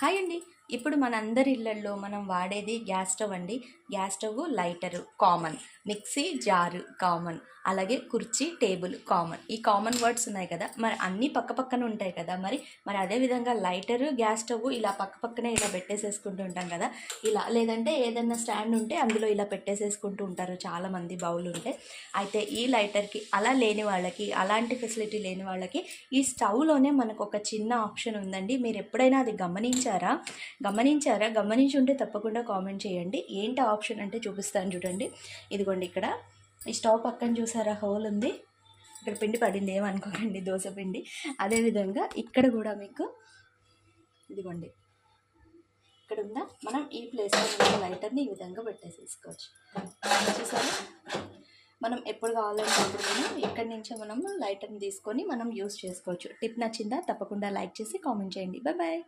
Hi అండి. ఇప్పుడు మనందరి ఇళ్లల్లో మనం వాడేది గ్యాస్ స్టవ్ అండి. Gas stove, lighter common, mixie jar common, అలాగే కుర్చీ టేబుల్ కామన్. ఈ కామన్ వర్డ్స్ ఉన్నాయి కదా, మరి అన్నీ పక్క పక్కన ఉంటాయి కదా. మరి అదేవిధంగా లైటరు, గ్యాస్ స్టవ్ ఇలా పక్క పక్కనే ఇలా పెట్టేసేసుకుంటూ ఉంటాం కదా. ఇలా లేదంటే ఏదైనా స్టాండ్ ఉంటే అందులో ఇలా పెట్టేసేసుకుంటూ ఉంటారు చాలామంది, బౌల్ ఉంటే. అయితే ఈ లైటర్కి అలా లేని వాళ్ళకి, అలాంటి ఫెసిలిటీ లేని వాళ్ళకి ఈ స్టవ్లోనే మనకు ఒక చిన్న ఆప్షన్ ఉందండి. మీరు ఎప్పుడైనా అది గమనించి ఉంటే తప్పకుండా కామెంట్ చేయండి. ఏంటి ఆప్షన్ అంటే చూపిస్తాను చూడండి. ఇదిగోండి, ఇక్కడ ఈ స్టవ్ పక్కన చూసారా హోల్ ఉంది, ఇక్కడ పిండి పడింది ఏమనుకోకండి, దోశ పిండి. అదేవిధంగా ఇక్కడ కూడా మీకు ఇదిగోండి, ఇక్కడ ఉందా, మనం ఈ ప్లేస్లో లైటర్ని ఈ విధంగా పెట్టేసేసుకోవచ్చు. చూసారా, మనం ఎప్పుడు కావాలంటే అప్పుడు ఇక్కడి నుంచే మనం లైటర్ని తీసుకొని మనం యూస్ చేసుకోవచ్చు. టిప్ నచ్చిందా? తప్పకుండా లైక్ చేసి కామెంట్ చేయండి. Bye bye.